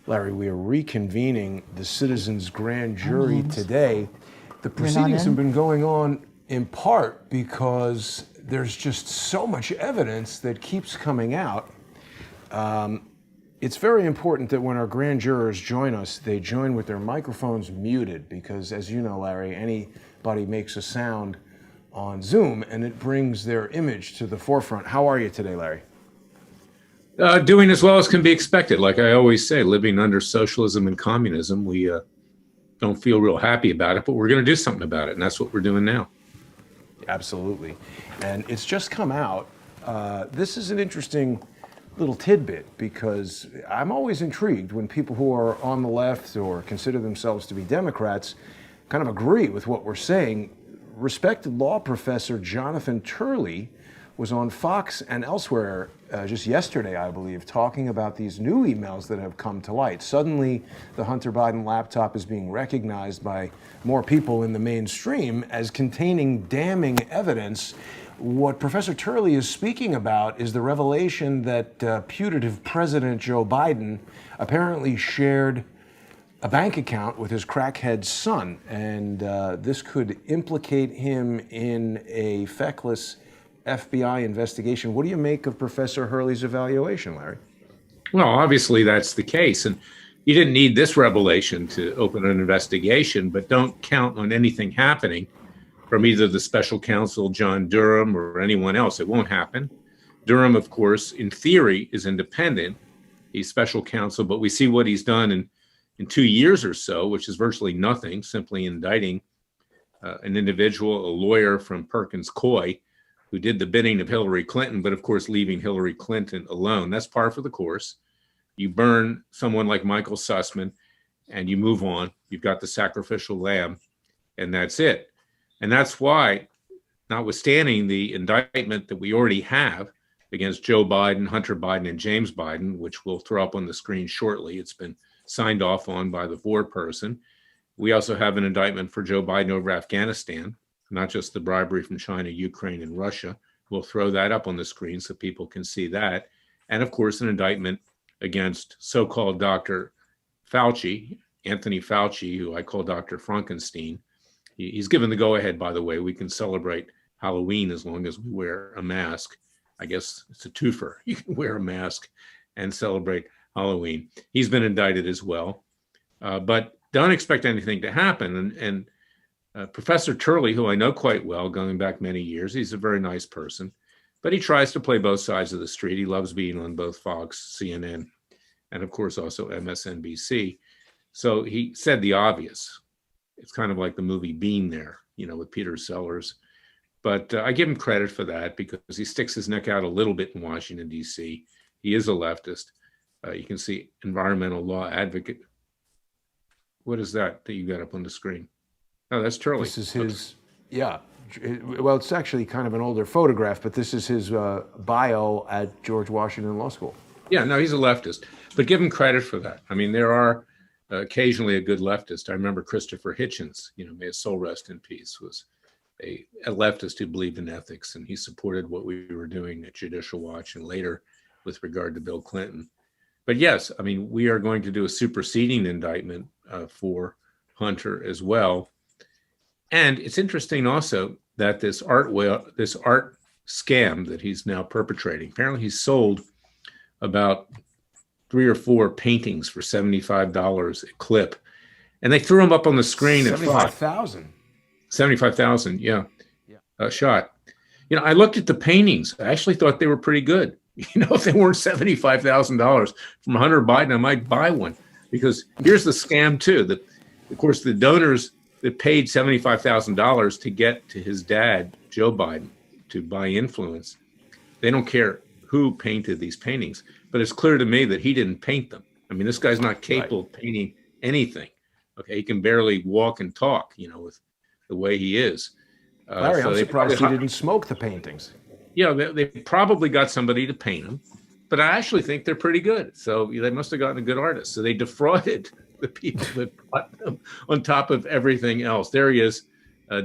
Larry, we are reconvening the citizens' grand jury today. The proceedings have been going on in part because there's just so much evidence that keeps coming out. It's very important that when our grand jurors join us, they join with their microphones muted because, as you know, Larry, anybody makes a sound on Zoom and it brings their image to the forefront. How are you today, Larry? Doing as well as can be expected. Like I always say, living under socialism and communism, we don't feel real happy about it, but we're going to do something about it, and that's what we're doing now. Absolutely. And it's just come out. This is an interesting little tidbit because I'm always intrigued when people who are on the left or consider themselves to be Democrats kind of agree with what we're saying. Respected law professor Jonathan Turley was on Fox and elsewhere just yesterday, I believe, talking about these new emails that have come to light. Suddenly, the Hunter Biden laptop is being recognized by more people in the mainstream as containing damning evidence. What Professor Turley is speaking about is the revelation that putative President Joe Biden apparently shared a bank account with his crackhead son, and this could implicate him in a feckless FBI investigation. What do you make of Professor Hurley's evaluation, Larry? Well, obviously that's the case, and you didn't need this revelation to open an investigation, but don't count on anything happening from either the special counsel, John Durham, or anyone else. It won't happen. Durham, of course, in theory, is independent. He's special counsel, but we see what he's done in 2 years or so, which is virtually nothing, simply indicting an individual, a lawyer from Perkins Coie, who did the bidding of Hillary Clinton, but of course, leaving Hillary Clinton alone. That's par for the course. You burn someone like Michael Sussman and you move on. You've got the sacrificial lamb, and that's it. And that's why, notwithstanding the indictment that we already have against Joe Biden, Hunter Biden, and James Biden, which we'll throw up on the screen shortly, it's been signed off on by the foreperson. We also have an indictment for Joe Biden over Afghanistan, not just the bribery from China, Ukraine, and Russia. We'll throw that up on the screen so people can see that. And of course, an indictment against so-called Dr. Fauci, Anthony Fauci, who I call Dr. Frankenstein. He's given the go-ahead, by the way. We can celebrate Halloween as long as we wear a mask. I guess it's a twofer. You can wear a mask and celebrate Halloween. He's been indicted as well. But don't expect anything to happen. And Professor Turley, who I know quite well, going back many years, he's a very nice person, but he tries to play both sides of the street. He loves being on both Fox, CNN, and of course also MSNBC. So he said the obvious. It's kind of like the movie Bean there, with Peter Sellers. But I give him credit for that because he sticks his neck out a little bit in Washington, D.C. He is a leftist. You can see environmental law advocate. What is that you got up on the screen? Oh, that's Turley. This is his, yeah. Well, it's actually kind of an older photograph, but this is his bio at George Washington Law School. Yeah, no, he's a leftist, but give him credit for that. I mean, there are occasionally a good leftist. I remember Christopher Hitchens, may his soul rest in peace, was a leftist who believed in ethics, and he supported what we were doing at Judicial Watch and later with regard to Bill Clinton. But yes, I mean, we are going to do a superseding indictment for Hunter as well. And it's interesting also that this art scam that he's now perpetrating, apparently he's sold about 3 or 4 paintings for $75 a clip. And they threw them up on the screen at $75,000. $75,000, yeah. A shot. I looked at the paintings. I actually thought they were pretty good. If they weren't $75,000 from Hunter Biden, I might buy one. Because here's the scam too, that of course the donors that paid $75,000 to get to his dad, Joe Biden, to buy influence, they don't care who painted these paintings. But it's clear to me that he didn't paint them. I mean, this guy's not capable of painting anything. Okay, he can barely walk and talk, with the way he is. Larry, I'm surprised he didn't smoke the paintings. Yeah, they probably got somebody to paint them, but I actually think they're pretty good. So they must have gotten a good artist. So they defrauded the people that bought them on top of everything else. There he is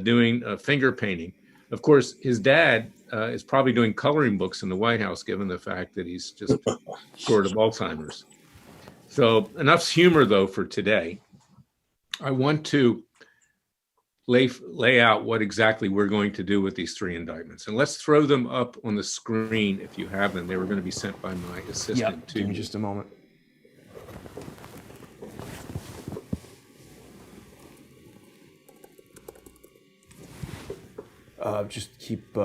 doing finger painting. Of course, his dad is probably doing coloring books in the White House, given the fact that he's just short of Alzheimer's. So enough's humor, though, for today. I want to lay out what exactly we're going to do with these three indictments. And let's throw them up on the screen if you have them. They were going to be sent by my assistant to Give me just a moment. Just keep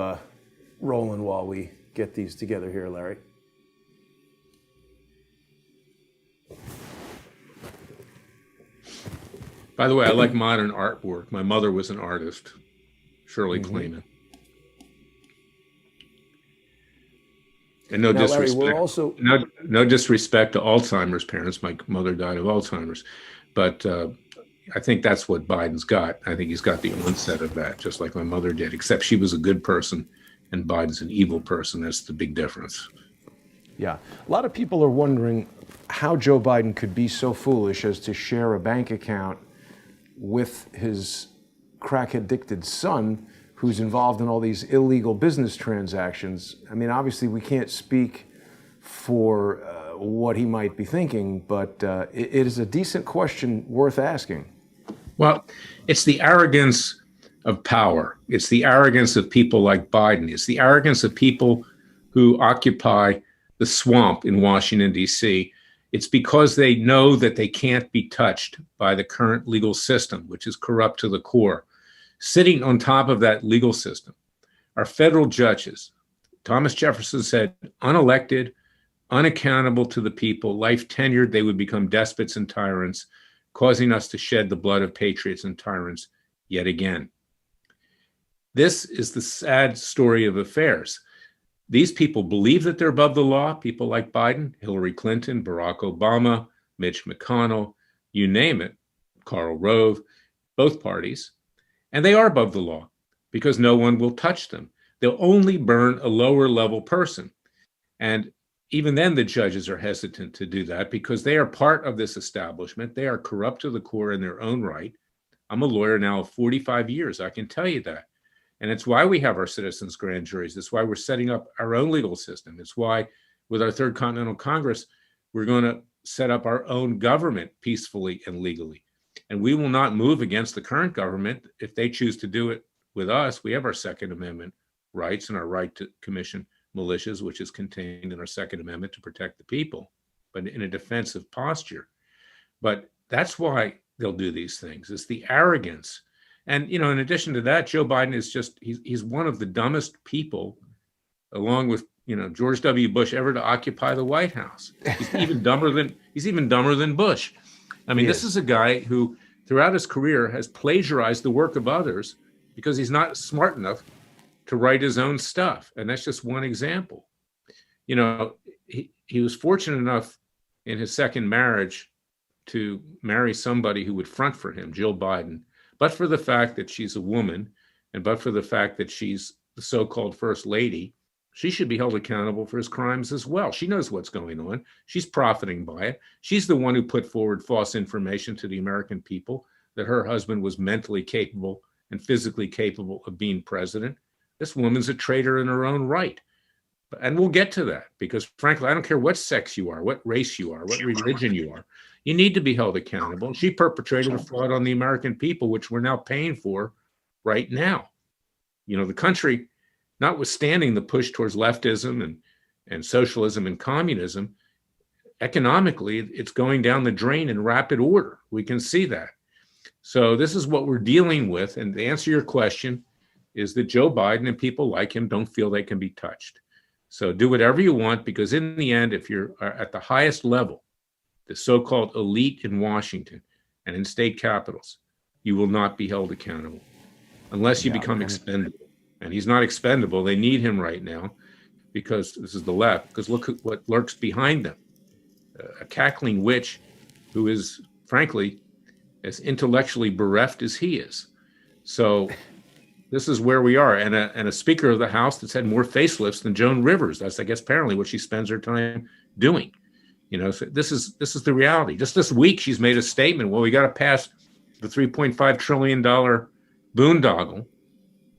rolling while we get these together here, Larry. By the way, I like modern artwork. My mother was an artist, Shirley Klayman. And no Now, disrespect. Larry, we're also no disrespect to Alzheimer's parents. My mother died of Alzheimer's, but I think that's what Biden's got. I think he's got the onset of that, just like my mother did. Except she was a good person, and Biden's an evil person. That's the big difference. Yeah. A lot of people are wondering how Joe Biden could be so foolish as to share a bank account with his crack-addicted son, who's involved in all these illegal business transactions. I mean, obviously, we can't speak for what he might be thinking, but it is a decent question worth asking. Well, it's the arrogance of power. It's the arrogance of people like Biden. It's the arrogance of people who occupy the swamp in Washington, D.C. It's because they know that they can't be touched by the current legal system, which is corrupt to the core. Sitting on top of that legal system are federal judges. Thomas Jefferson said, unelected, unaccountable to the people, life tenured, they would become despots and tyrants, causing us to shed the blood of patriots and tyrants yet again. This is the sad story of affairs. These people believe that they're above the law, people like Biden, Hillary Clinton, Barack Obama, Mitch McConnell, you name it, Karl Rove, both parties. And they are above the law because no one will touch them. They'll only burn a lower level person. And even then, the judges are hesitant to do that because they are part of this establishment. They are corrupt to the core in their own right. I'm a lawyer now of 45 years. I can tell you that. And it's why we have our citizens' grand juries. It's why we're setting up our own legal system. It's why, with our Third Continental Congress, we're going to set up our own government peacefully and legally. And we will not move against the current government if they choose to do it with us. We have our Second Amendment rights and our right to commission militias, which is contained in our Second Amendment to protect the people, but in a defensive posture. But that's why they'll do these things. It's the arrogance. And, you know, in addition to that, Joe Biden is just, he's one of the dumbest people, along with, you know, George W. Bush, ever to occupy the White House. He's even dumber than Bush. I mean, this is a guy who, throughout his career, has plagiarized the work of others because he's not smart enough to write his own stuff. And that's just one example. You know, he was fortunate enough in his second marriage to marry somebody who would front for him, Jill Biden, but for the fact that she's a woman and but for the fact that she's the so-called first lady, she should be held accountable for his crimes as well. She knows what's going on. She's profiting by it. She's the one who put forward false information to the American people that her husband was mentally capable and physically capable of being president. This woman's a traitor in her own right. And we'll get to that because, frankly, I don't care what sex you are, what race you are, what religion you are. You need to be held accountable. She perpetrated a fraud on the American people, which we're now paying for right now. You know, the country, notwithstanding the push towards leftism and socialism and communism, economically, it's going down the drain in rapid order. We can see that. So this is what we're dealing with. And to answer your question is that Joe Biden and people like him don't feel they can be touched. So do whatever you want, because in the end, if you're at the highest level, the so-called elite in Washington and in state capitals, you will not be held accountable unless you become expendable. And he's not expendable. They need him right now because this is the left, because look at what lurks behind them. A cackling witch who is, frankly, as intellectually bereft as he is. So this is where we are. And a Speaker of the House that's had more facelifts than Joan Rivers. That's, I guess, apparently what she spends her time doing. You know, so this is the reality. Just this week, she's made a statement. Well, we got to pass the $3.5 trillion boondoggle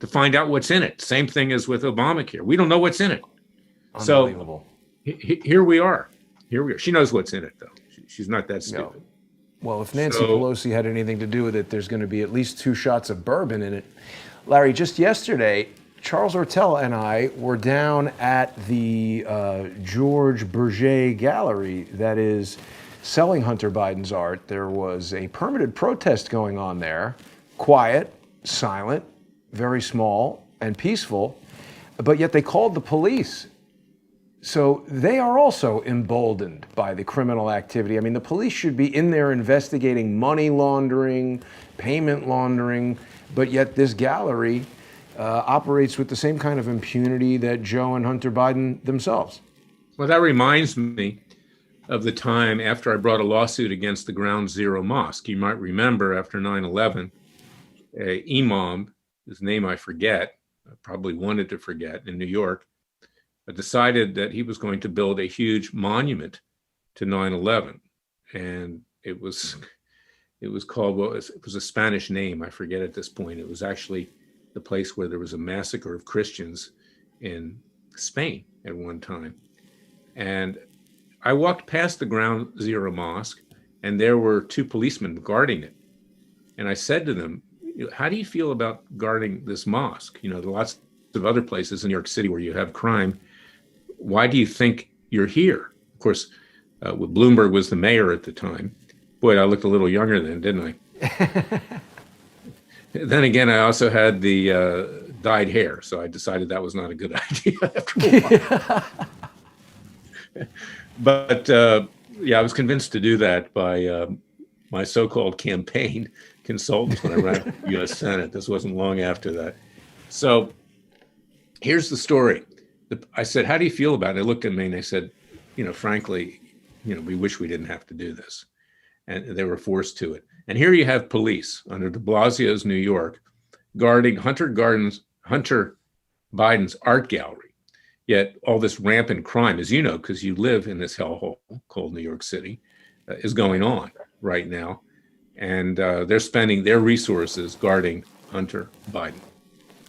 to find out what's in it. Same thing as with Obamacare. We don't know what's in it. Unbelievable. So here we are. Here we are. She knows what's in it, though. She's not that stupid. Well, if Nancy So, Pelosi had anything to do with it, there's going to be at least 2 shots of bourbon in it. Larry, just yesterday, Charles Ortella and I were down at the George Bourget Gallery that is selling Hunter Biden's art. There was a permitted protest going on there, quiet, silent, very small, and peaceful, but yet they called the police. So they are also emboldened by the criminal activity. I mean, the police should be in there investigating money laundering, payment laundering, but yet this gallery operates with the same kind of impunity that Joe and Hunter Biden themselves. well, that reminds me of the time after I brought a lawsuit against the Ground Zero Mosque. You might remember after 9/11, a imam, whose name I forget, I probably wanted to forget, in New York, decided that he was going to build a huge monument to 9/11, and it was called, well, it was a Spanish name, I forget at this point. It was actually the place where there was a massacre of Christians in Spain at one time. And I walked past the Ground Zero Mosque, and there were 2 policemen guarding it. And I said to them, how do you feel about guarding this mosque? You know, there are lots of other places in New York City where you have crime. Why do you think you're here? Of course, Bloomberg was the mayor at the time. Boy, I looked a little younger then, didn't I? Then again, I also had the dyed hair, so I decided that was not a good idea after a while. But yeah, I was convinced to do that by my so-called campaign consultants when I ran for the U.S. Senate. This wasn't long after that. So here's the story. I said, how do you feel about it? They looked at me and they said, frankly, we wish we didn't have to do this. And they were forced to it. And here you have police under de Blasio's New York guarding Hunter Biden's art gallery. Yet all this rampant crime, as you know, because you live in this hellhole called New York City, is going on right now. And they're spending their resources guarding Hunter Biden.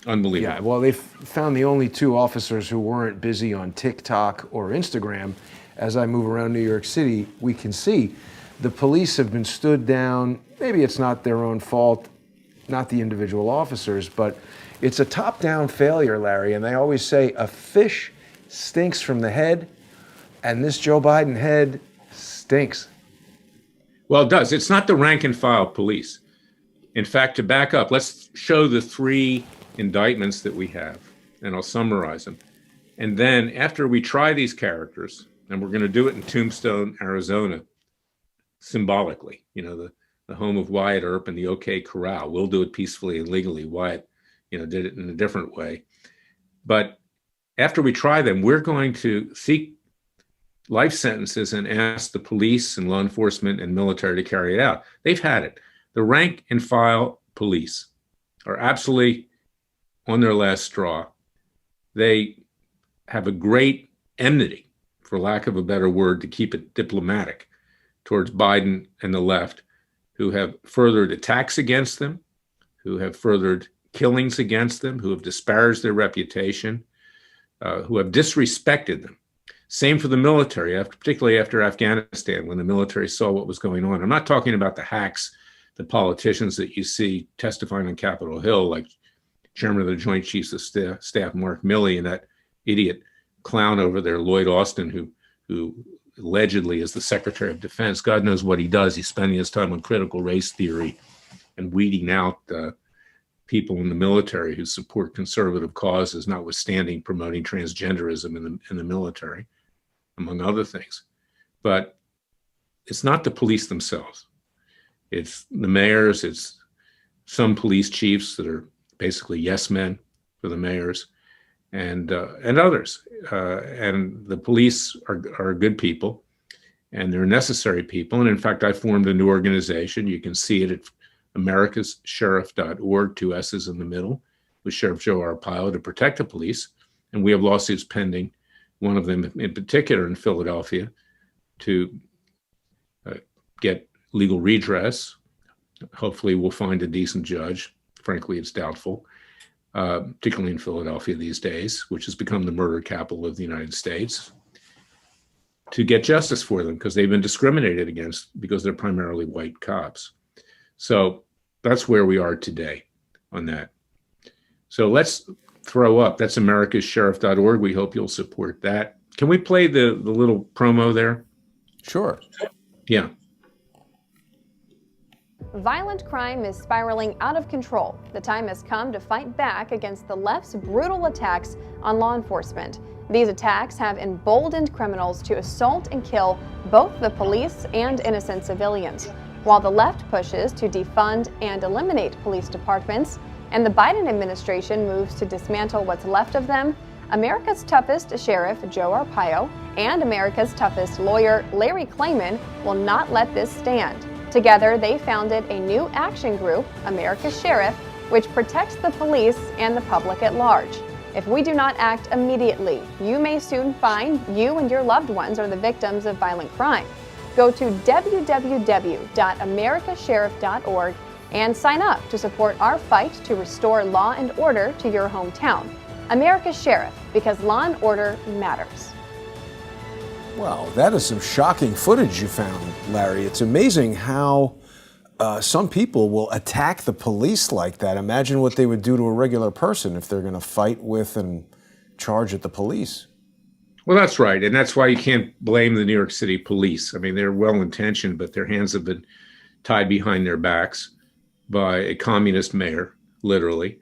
Unbelievable. Yeah, well, they found the only 2 officers who weren't busy on TikTok or Instagram. As I move around New York City, we can see the police have been stood down. Maybe it's not their own fault, not the individual officers, but it's a top-down failure, Larry. And they always say a fish stinks from the head, and this Joe Biden head stinks. Well, it does. It's not the rank and file police. In fact, to back up, let's show the 3 indictments that we have, and I'll summarize them. And then after we try these characters, and we're going to do it in Tombstone, Arizona, symbolically, the home of Wyatt Earp and the OK Corral. We'll do it peacefully and legally. Wyatt, did it in a different way. But after we try them, we're going to seek life sentences and ask the police and law enforcement and military to carry it out. They've had it. The rank and file police are absolutely on their last straw. They have a great enmity, for lack of a better word, to keep it diplomatic, towards Biden and the left, who have furthered attacks against them, who have furthered killings against them, who have disparaged their reputation, who have disrespected them. Same for the military, particularly after Afghanistan, when the military saw what was going on. I'm not talking about the hacks, the politicians that you see testifying on Capitol Hill, like Chairman of the Joint Chiefs of Staff Mark Milley, and that idiot clown over there, Lloyd Austin, who allegedly is the Secretary of Defense. God knows what he does. He's spending his time on critical race theory and weeding out people in the military who support conservative causes, notwithstanding promoting transgenderism in the military, among other things. But it's not the police themselves. It's the mayors. It's some police chiefs that are basically yes men for the mayors, and others. And the police are good people, and they're necessary people. And in fact, I formed a new organization. You can see it at americassheriff.org, 2 S's in the middle, with Sheriff Joe Arpaio to protect the police. And we have lawsuits pending, one of them in particular in Philadelphia, to get legal redress. Hopefully we'll find a decent judge. Frankly, it's doubtful, particularly in Philadelphia these days, which has become the murder capital of the United States. to get justice for them because they've been discriminated against because they're primarily white cops. So that's where we are today on that. So let's throw up. That's americassheriff.org. We hope you'll support that. Can we play the little promo there? Sure. Yeah. Violent crime is spiraling out of control. The time has come to fight back against the left's brutal attacks on law enforcement. These attacks have emboldened criminals to assault and kill both the police and innocent civilians. While the left pushes to defund and eliminate police departments, and the Biden administration moves to dismantle what's left of them, America's toughest sheriff, Joe Arpaio, and America's toughest lawyer, Larry Klayman, will not let this stand. Together, they founded a new action group, America's Sheriff, which protects the police and the public at large. If we do not act immediately, you may soon find you and your loved ones are the victims of violent crime. Go to www.americasheriff.org and sign up to support our fight to restore law and order to your hometown. America's Sheriff, because law and order matters. Well, that is some shocking footage you found, Larry. It's amazing how some people will attack the police like that. Imagine what they would do to a regular person if they're going to fight with and charge at the police. Well, that's right. And that's why you can't blame the New York City police. I mean, they're well-intentioned, but their hands have been tied behind their backs by a communist mayor, literally,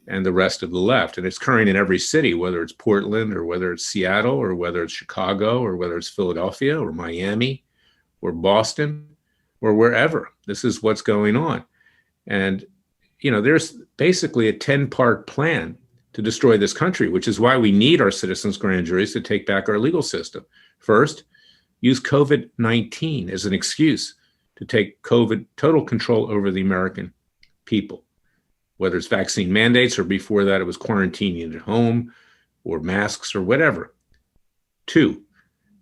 and the rest of the left. And it's occurring in every city, whether it's Portland or whether it's Seattle or whether it's Chicago or whether it's Philadelphia or Miami or Boston or wherever. This is what's going on. And, you know, there's basically a 10-part plan to destroy this country, which is why we need our citizens' grand juries to take back our legal system. First, use COVID-19 as an excuse to take total control over the American people, whether it's vaccine mandates or before that it was quarantining at home or masks or whatever. Two,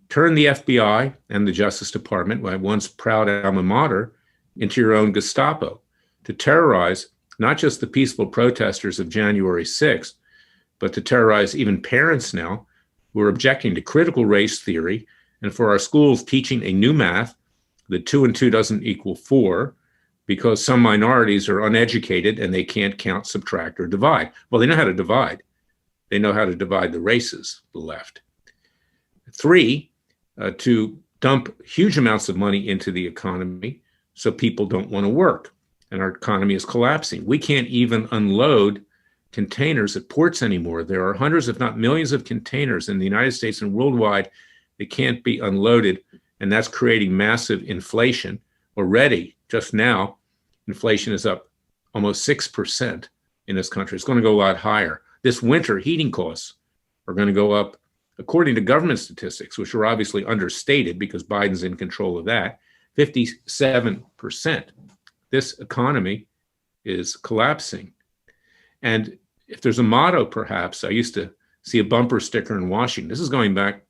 turn the FBI and the Justice Department, my once proud alma mater, into your own Gestapo to terrorize not just the peaceful protesters of January 6th, but to terrorize even parents now who are objecting to critical race theory and for our schools teaching a new math that 2 and 2 doesn't equal 4 because some minorities are uneducated and they can't count, subtract, or divide. Well, they know how to divide. They know how to divide the races, the left. Three, to dump huge amounts of money into the economy so people don't want to work and our economy is collapsing. We can't even unload containers at ports anymore. There are hundreds, if not millions of containers in the United States and worldwide that can't be unloaded, and that's creating massive inflation. Already, just now, inflation is up almost 6% in this country. It's going to go a lot higher. This winter, heating costs are going to go up, according to government statistics, which are obviously understated because Biden's in control of that, 57%. This economy is collapsing. And if there's a motto, perhaps, I used to see a bumper sticker in Washington. This is going back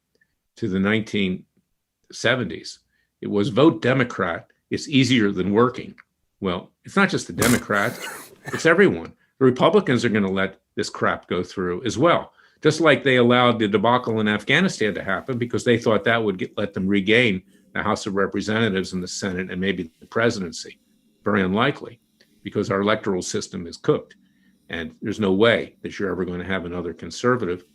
to the 1970s. It was vote Democrat. It's easier than working. Well, it's not just the Democrats, it's everyone. The Republicans are going to let this crap go through as well, just like they allowed the debacle in Afghanistan to happen because they thought that would let them regain the House of Representatives and the Senate and maybe the presidency. Very unlikely because our electoral system is cooked. And there's no way that you're ever going to have another conservative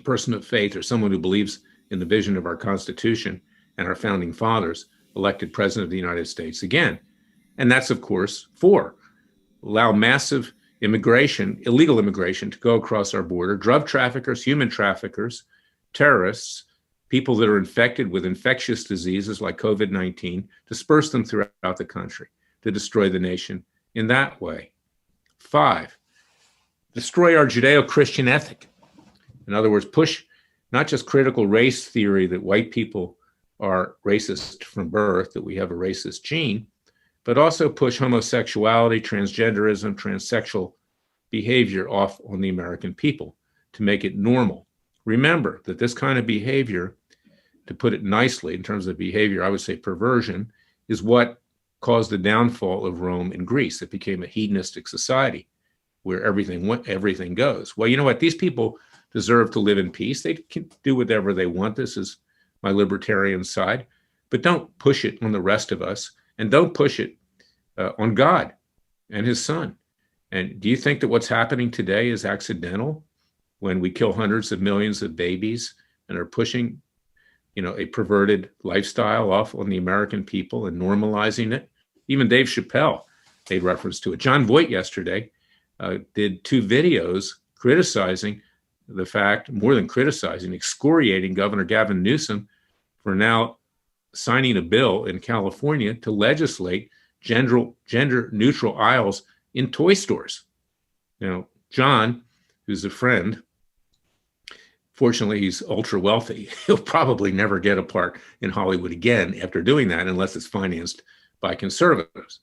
person of faith or someone who believes in the vision of our Constitution and our founding fathers elected president of the United States again. And that's, of course, four, allow massive immigration, illegal immigration to go across our border, drug traffickers, human traffickers, terrorists, people that are infected with infectious diseases like COVID-19, disperse them throughout the country to destroy the nation in that way. Five, destroy our Judeo-Christian ethic. In other words, push not just critical race theory that white people are racist from birth, that we have a racist gene, but also push homosexuality, transgenderism, transsexual behavior off on the American people to make it normal. Remember that this kind of behavior, to put it nicely in terms of behavior, I would say perversion, is what caused the downfall of Rome and Greece. It became a hedonistic society where everything goes. Well, you know what? These people deserve to live in peace. They can do whatever they want. This is my libertarian side, but don't push it on the rest of us, and don't push it on God and his son. And do you think that what's happening today is accidental when we kill hundreds of millions of babies and are pushing, a perverted lifestyle off on the American people and normalizing it? Even Dave Chappelle made reference to it. John Voight yesterday did 2 videos criticizing the fact, more than criticizing, excoriating Governor Gavin Newsom for now signing a bill in California to legislate gender neutral aisles in toy stores. John, who's a friend, fortunately, he's ultra wealthy. He'll probably never get a part in Hollywood again after doing that, unless it's financed by conservatives.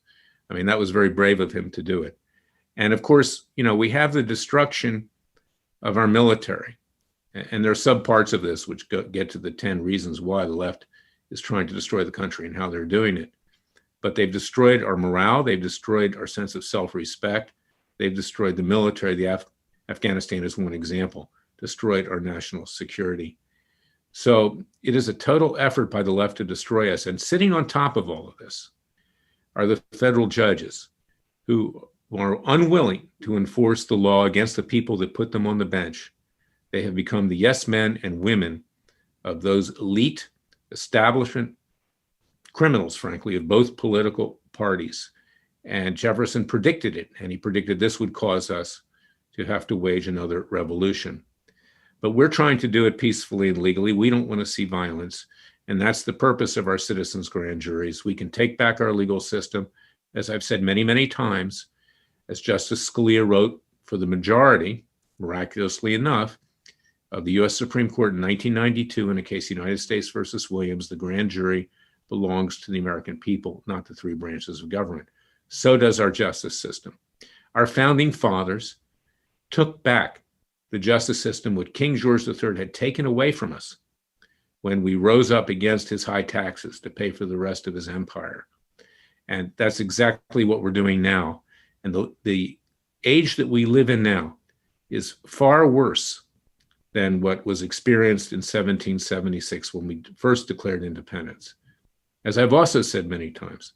I mean, that was very brave of him to do it. And of course, we have the destruction of our military. And there are subparts of this which get to the 10 reasons why the left is trying to destroy the country and how they're doing it. But they've destroyed our morale. They've destroyed our sense of self-respect. They've destroyed the military. Afghanistan is one example. Destroyed our national security. So it is a total effort by the left to destroy us. And sitting on top of all of this are the federal judges who are unwilling to enforce the law against the people that put them on the bench. They have become the yes men and women of those elite establishment criminals, frankly, of both political parties. And Jefferson predicted it, and he predicted this would cause us to have to wage another revolution. But we're trying to do it peacefully and legally. We don't want to see violence. And that's the purpose of our citizens' grand juries. We can take back our legal system, as I've said many, many times, as Justice Scalia wrote for the majority, miraculously enough, of the U.S. Supreme Court in 1992 in a case United States versus Williams. The grand jury belongs to the American people, not the 3 branches of government. So does our justice system. Our founding fathers took back the justice system what King George III had taken away from us when we rose up against his high taxes to pay for the rest of his empire. And that's exactly what we're doing now. And the age that we live in now is far worse than what was experienced in 1776 when we first declared independence. As I've also said many times,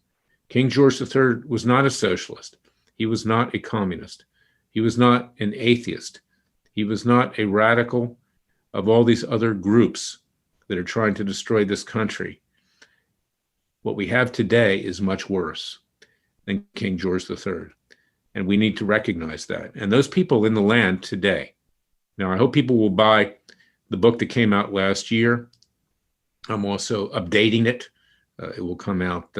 King George III was not a socialist. He was not a communist. He was not an atheist. He was not a radical of all these other groups that are trying to destroy this country. What we have today is much worse than King George III. And we need to recognize that. And those people in the land today. Now, I hope people will buy the book that came out last year. I'm also updating it. It will come out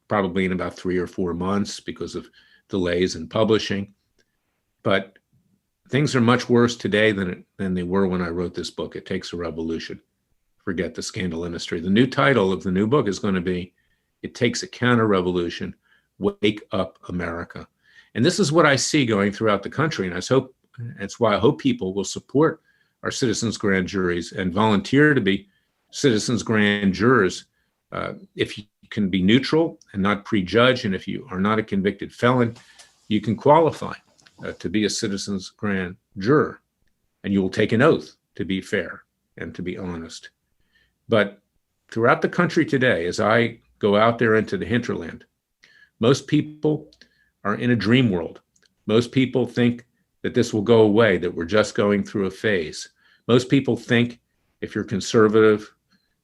probably in about 3 or 4 months because of delays in publishing. But things are much worse today than they were when I wrote this book. It takes a revolution. Forget the scandal industry. The new title of the new book is going to be, It Takes a Counter-Revolution, Wake Up America. And this is what I see going throughout the country. And that's why I hope people will support our citizens' grand juries and volunteer to be citizens' grand jurors. If you can be neutral and not prejudge, and if you are not a convicted felon, you can qualify to be a citizens' grand juror. And you will take an oath to be fair and to be honest. But throughout the country today, as I go out there into the hinterland, most people are in a dream world. Most people think that this will go away, that we're just going through a phase. Most people think if you're conservative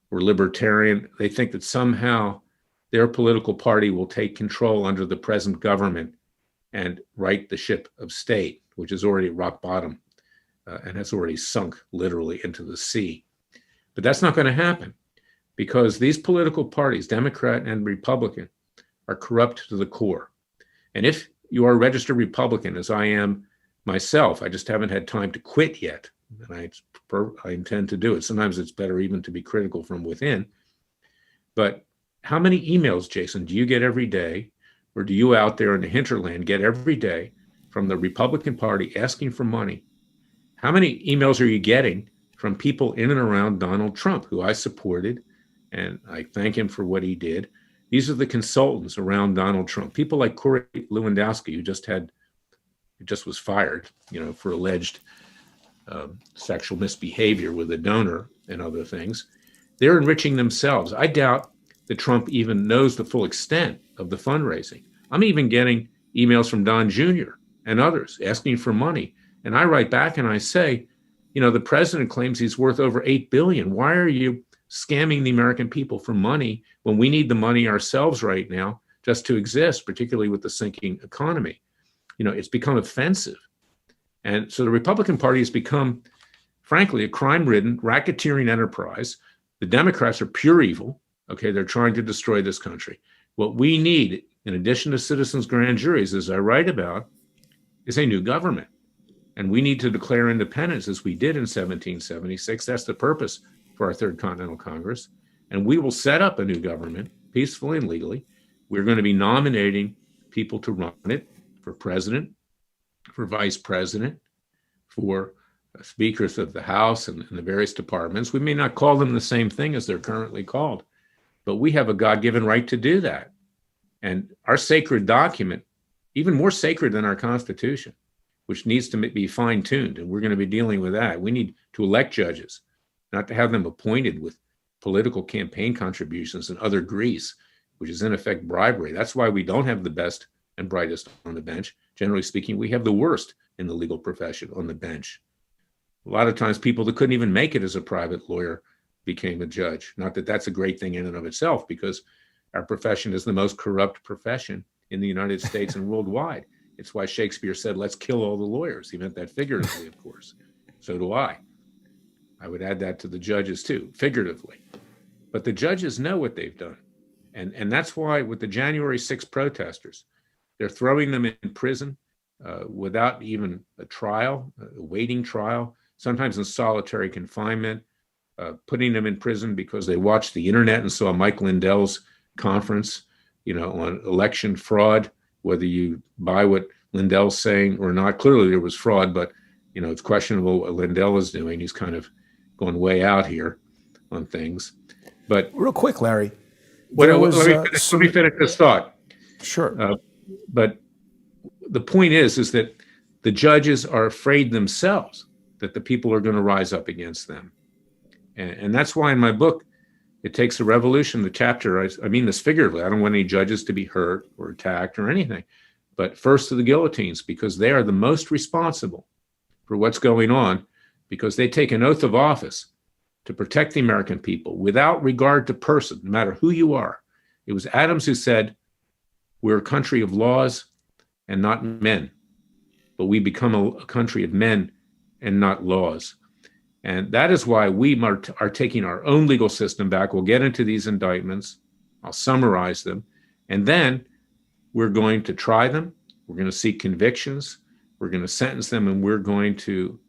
or libertarian, they think that somehow their political party will take control under the present government and right the ship of state, which is already rock bottom and has already sunk literally into the sea. But that's not going to happen because these political parties, Democrat and Republican, are corrupt to the core. And if you are a registered Republican, as I am myself, I just haven't had time to quit yet, and I intend to do it. Sometimes it's better even to be critical from within. But how many emails, Jason, do you get every day, or do you out there in the hinterland get every day from the Republican Party asking for money? How many emails are you getting from people in and around Donald Trump, who I supported, and I thank him for what he did? These are the consultants around Donald Trump, people like Corey Lewandowski, who just was fired, for alleged sexual misbehavior with a donor and other things. They're enriching themselves. I doubt that Trump even knows the full extent of the fundraising. I'm even getting emails from Don Jr. and others asking for money. And I write back and I say, the president claims he's worth over $8 billion. Why are you scamming the American people for money when we need the money ourselves right now just to exist, particularly with the sinking economy? It's become offensive. And so the Republican Party has become, frankly, a crime-ridden, racketeering enterprise. The Democrats are pure evil. Okay, they're trying to destroy this country. What we need, in addition to citizens' grand juries, as I write about, is a new government. And we need to declare independence as we did in 1776. That's the purpose for our Third Continental Congress. And we will set up a new government peacefully and legally. We're going to be nominating people to run it for president, for vice president, for speakers of the House and the various departments. We may not call them the same thing as they're currently called, but we have a God-given right to do that. And our sacred document, even more sacred than our Constitution, which needs to be fine-tuned, and we're going to be dealing with that. We need to elect judges, not to have them appointed with political campaign contributions and other grease, which is in effect bribery. That's why we don't have the best and brightest on the bench. Generally speaking, we have the worst in the legal profession on the bench. A lot of times people that couldn't even make it as a private lawyer became a judge. Not that that's a great thing in and of itself, because our profession is the most corrupt profession in the United States and worldwide. It's why Shakespeare said, let's kill all the lawyers. He meant that figuratively, of course. So do I. I would add that to the judges too, figuratively. But the judges know what they've done. And that's why with the January 6th protesters, they're throwing them in prison without even a trial, a waiting trial, sometimes in solitary confinement, putting them in prison because they watched the internet and saw Mike Lindell's conference, on election fraud, whether you buy what Lindell's saying or not. Clearly there was fraud, but it's questionable what Lindell is doing. He's kind of going way out here on things. But real quick, Larry, let me finish this thought. Sure. But the point is that the judges are afraid themselves that the people are going to rise up against them. And that's why in my book, It Takes a Revolution, the chapter, I mean this figuratively. I don't want any judges to be hurt or attacked or anything, but first to the guillotines, because they are the most responsible for what's going on, because they take an oath of office to protect the American people without regard to person, no matter who you are. It was Adams who said, we're a country of laws and not men, but we become a country of men and not laws. And that is why we are taking our own legal system back. We'll get into these indictments. I'll summarize them. And then we're going to try them. We're going to seek convictions. We're going to sentence them, and we're going to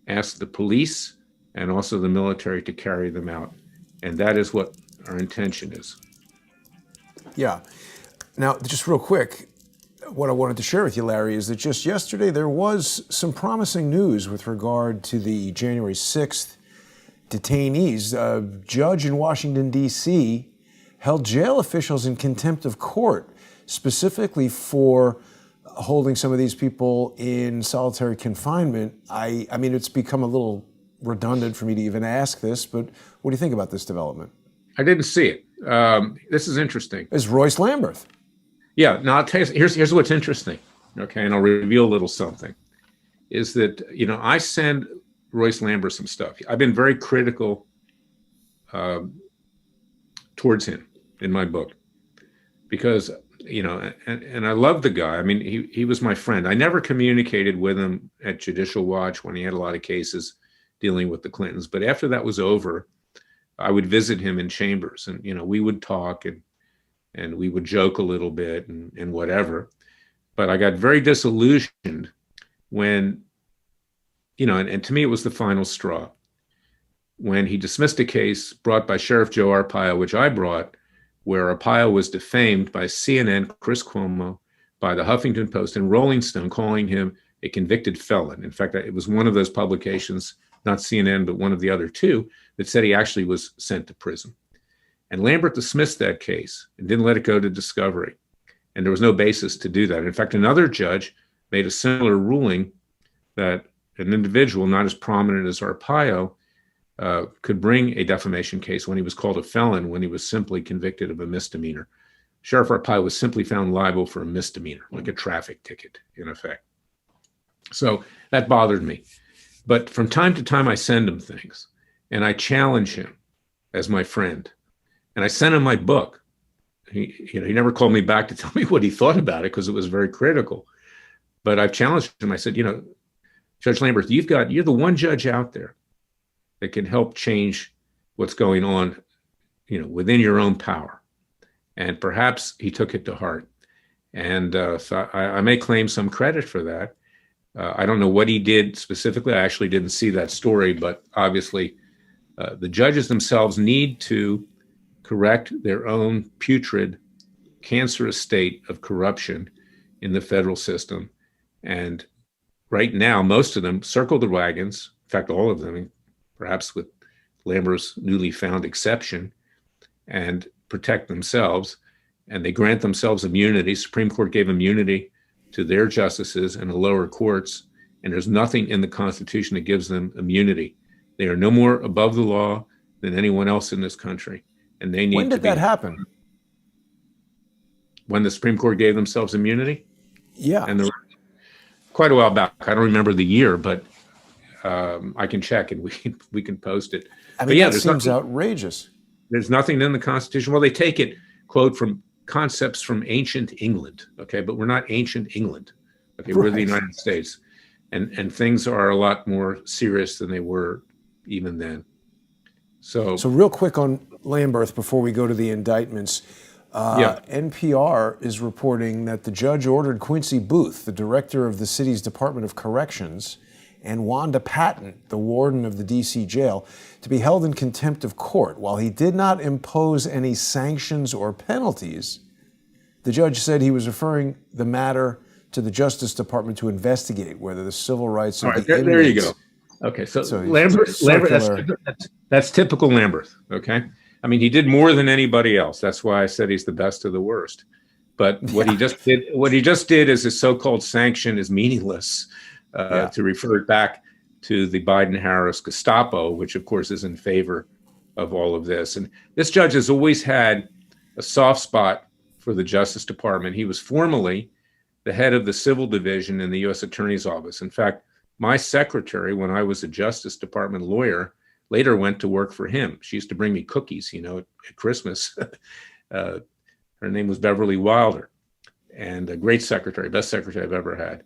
ask the police and also the military to carry them out. And that is what our intention is. Yeah. Now, just real quick, what I wanted to share with you, Larry, is that just yesterday there was some promising news with regard to the January 6th detainees. A judge in Washington, D.C. held jail officials in contempt of court, specifically for holding some of these people in solitary confinement. I mean, it's become a little redundant for me to even ask this, but what do you think about this development? I didn't see it. This is interesting. It's Royce Lamberth. Yeah, now I'll tell you, here's what's interesting, okay, and I'll reveal a little something, is that, I send Royce Lamberth some stuff. I've been very critical towards him in my book because, and I love the guy. I mean, he was my friend. I never communicated with him at Judicial Watch when he had a lot of cases dealing with the Clintons, but after that was over, I would visit him in chambers and, we would talk and we would joke a little bit and whatever. But I got very disillusioned when, and to me it was the final straw, when he dismissed a case brought by Sheriff Joe Arpaio, which I brought, where Arpaio was defamed by CNN, Chris Cuomo, by the Huffington Post and Rolling Stone, calling him a convicted felon. In fact, it was one of those publications, not CNN, but one of the other two, that said he actually was sent to prison. And Lamberth dismissed that case and didn't let it go to discovery. And there was no basis to do that. In fact, another judge made a similar ruling that an individual not as prominent as Arpaio could bring a defamation case when he was called a felon when he was simply convicted of a misdemeanor. Sheriff Arpaio was simply found liable for a misdemeanor, like a traffic ticket, in effect. So that bothered me. But from time to time, I send him things, and I challenge him as my friend. And I sent him my book. He never called me back to tell me what he thought about it because it was very critical. But I've challenged him. I said, Judge Lamberth, you're the one judge out there that can help change what's going on, within your own power. And perhaps he took it to heart. And so I may claim some credit for that. I don't know what he did specifically. I actually didn't see that story, but obviously the judges themselves need to correct their own putrid, cancerous state of corruption in the federal system. And right now, most of them circle the wagons. In fact, all of them, perhaps with Lamberth's newly found exception, and protect themselves. And they grant themselves immunity. Supreme Court gave immunity to their justices in the lower courts. And there's nothing in the Constitution that gives them immunity. They are no more above the law than anyone else in this country. And they need to be. When did that happen? When the Supreme Court gave themselves immunity? Yeah. And quite a while back. I don't remember the year, but I can check and we can post it. That seems outrageous. There's nothing in the Constitution. Well, they take it, quote, from concepts from ancient England. Okay, but we're not ancient England. Okay, right. We're the United States, and things are a lot more serious than they were even then. So real quick on Lamberth before we go to the indictments. NPR is reporting that the judge ordered Quincy Booth, the director of the city's Department of Corrections, and Wanda Patton, the warden of the D.C. jail, to be held in contempt of court. While he did not impose any sanctions or penalties, the judge said he was referring the matter to the Justice Department to investigate whether the civil rights of the inmates... There you go. Okay, so Lamberth, that's typical Lamberth, okay? I mean, he did more than anybody else. That's why I said he's the best of the worst. But what he just did is his so-called sanction is meaningless. To refer it back to the Biden-Harris Gestapo, which of course is in favor of all of this. And this judge has always had a soft spot for the Justice Department. He was formerly the head of the Civil Division in the U.S. Attorney's Office. In fact, my secretary, when I was a Justice Department lawyer, later went to work for him. She used to bring me cookies, at Christmas. Her name was Beverly Wilder, and a great secretary, best secretary I've ever had.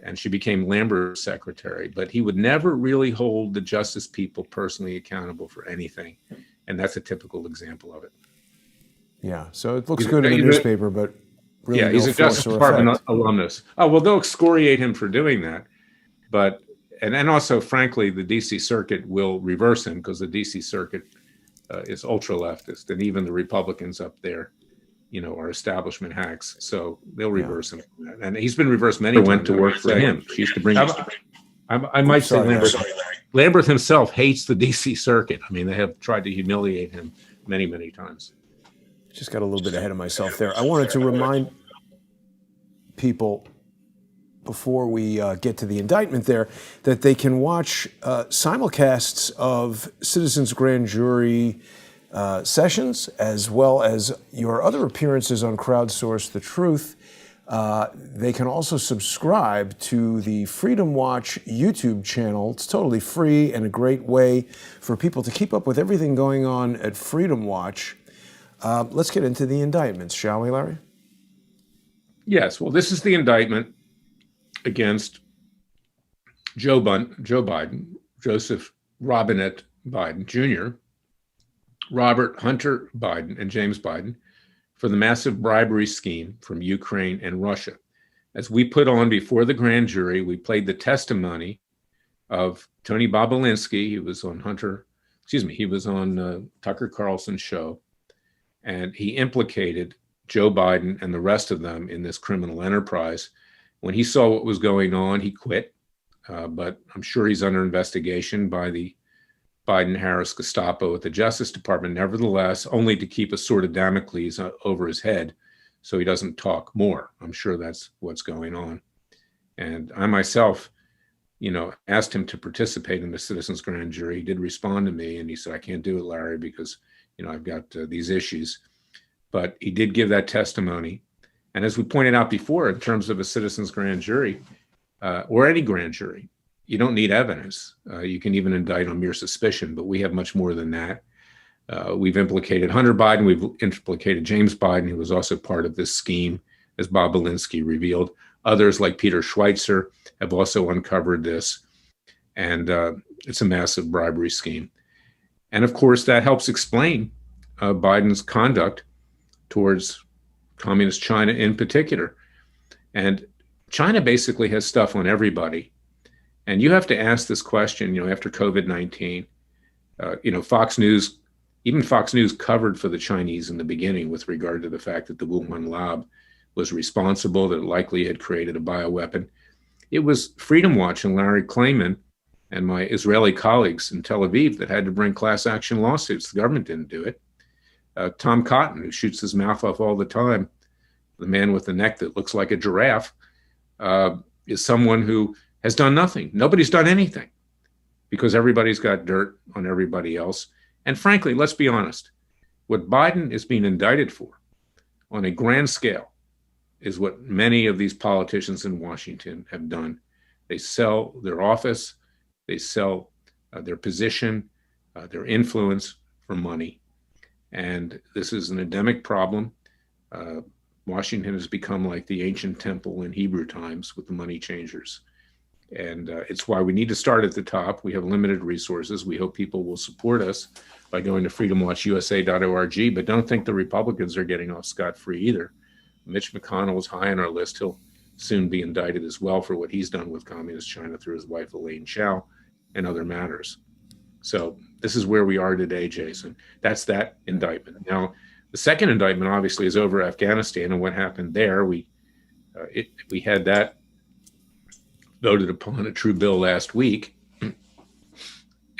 And she became Lamberth's secretary, but he would never really hold the justice people personally accountable for anything. And that's a typical example of it. Yeah, so it looks good in the newspaper, but really he's a Justice Department alumnus. Oh, well, they'll excoriate him for doing that. But, and also, frankly, the D.C. Circuit will reverse him because the D.C. Circuit is ultra-leftist, and even the Republicans up there are establishment hacks, so they'll reverse him. And he's been reversed many times. Went to work for him. She used to bring. I might say Lamberth himself hates the D.C. Circuit. I mean, they have tried to humiliate him many, many times. Just got a little bit ahead of myself there. I wanted to remind people before we get to the indictment there that they can watch simulcasts of Citizens Grand Jury sessions, as well as your other appearances on Crowdsource the Truth. They can also subscribe to the Freedom Watch YouTube channel. It's totally free and a great way for people to keep up with everything going on at Freedom Watch. Let's get into the indictments, shall we, Larry? Yes. Well, this is the indictment against Joe Biden, Joseph Robinette Biden Jr., Robert Hunter Biden, and James Biden for the massive bribery scheme from Ukraine and Russia. As we put on before the grand jury, we played the testimony of Tony Bobolinsky. He was on Tucker Carlson's show, and he implicated Joe Biden and the rest of them in this criminal enterprise. When he saw what was going on, he quit, but I'm sure he's under investigation by the Biden-Harris Gestapo at the Justice Department, nevertheless, only to keep a sword of Damocles over his head so he doesn't talk more. I'm sure that's what's going on. And I myself asked him to participate in the citizens grand jury. He did respond to me, and he said, "I can't do it, Larry, because I've got these issues." But he did give that testimony. And as we pointed out before, in terms of a citizens grand jury or any grand jury, you don't need evidence. You can even indict on mere suspicion, but we have much more than that. We've implicated Hunter Biden. We've implicated James Biden, who was also part of this scheme, as Bob Belinsky revealed. Others, like Peter Schweitzer, have also uncovered this. And it's a massive bribery scheme. And of course, that helps explain Biden's conduct towards communist China in particular. And China basically has stuff on everybody. And you have to ask this question, after COVID-19, Fox News, even Fox News covered for the Chinese in the beginning with regard to the fact that the Wuhan lab was responsible, that it likely had created a bioweapon. It was Freedom Watch and Larry Klayman and my Israeli colleagues in Tel Aviv that had to bring class action lawsuits. The government didn't do it. Tom Cotton, who shoots his mouth off all the time, the man with the neck that looks like a giraffe, is someone who has done nothing. Nobody's done anything because everybody's got dirt on everybody else. And frankly, let's be honest, what Biden is being indicted for on a grand scale is what many of these politicians in Washington have done. They sell their office, they sell their position, their influence for money. And this is an endemic problem. Washington has become like the ancient temple in Hebrew times with the money changers. And it's why we need to start at the top. We have limited resources. We hope people will support us by going to freedomwatchusa.org, but don't think the Republicans are getting off scot-free either. Mitch McConnell is high on our list. He'll soon be indicted as well for what he's done with communist China through his wife, Elaine Chao, and other matters. So this is where we are today, Jason. That's that indictment. Now, the second indictment obviously is over Afghanistan and what happened there. We had that voted upon a true bill last week.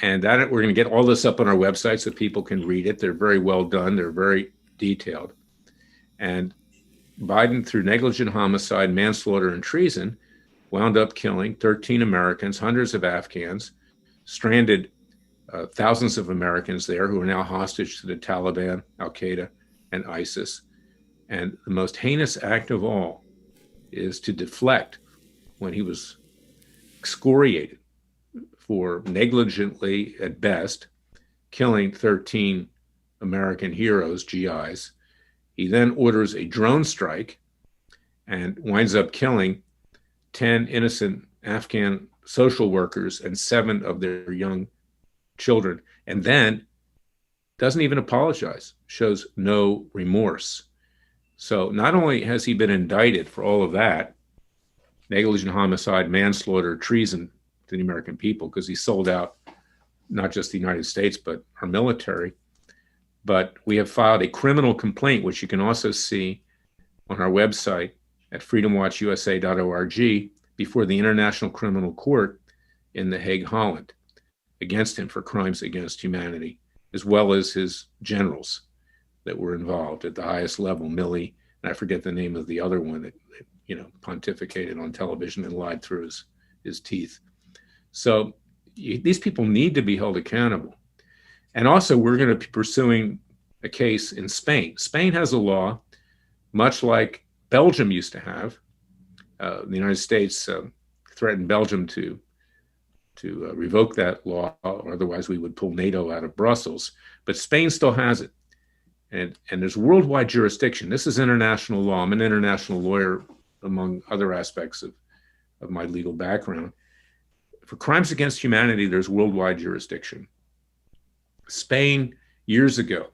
And that we're going to get all this up on our website so people can read it. They're very well done. They're very detailed. And Biden, through negligent homicide, manslaughter, and treason, wound up killing 13 Americans, hundreds of Afghans, stranded thousands of Americans there who are now hostage to the Taliban, Al-Qaeda, and ISIS. And the most heinous act of all is to deflect when he was excoriated for negligently, at best, killing 13 American heroes, GIs. He then orders a drone strike and winds up killing 10 innocent Afghan social workers and 7 of their young children, and then doesn't even apologize, shows no remorse. So not only has he been indicted for all of that, negligent homicide, manslaughter, treason to the American people, because he sold out not just the United States, but our military. But we have filed a criminal complaint, which you can also see on our website at freedomwatchusa.org, before the International Criminal Court in The Hague, Holland, against him for crimes against humanity, as well as his generals that were involved at the highest level, Milley, and I forget the name of the other one that pontificated on television and lied through his teeth. So these people need to be held accountable. And also, we're going to be pursuing a case in Spain. Spain has a law, much like Belgium used to have. The United States threatened Belgium to revoke that law, or otherwise we would pull NATO out of Brussels. But Spain still has it. And there's worldwide jurisdiction. This is international law. I'm an international lawyer, among other aspects of my legal background. For crimes against humanity, there's worldwide jurisdiction. Spain, years ago,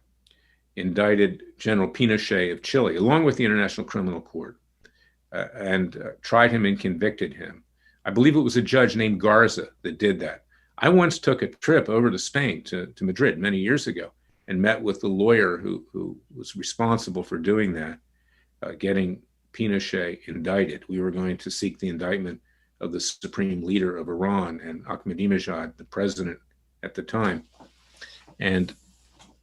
indicted General Pinochet of Chile, along with the International Criminal Court, and tried him and convicted him. I believe it was a judge named Garza that did that. I once took a trip over to Spain, to Madrid, many years ago, and met with the lawyer who was responsible for doing that, getting Pinochet indicted. We were going to seek the indictment of the supreme leader of Iran and Ahmadinejad, the president at the time. And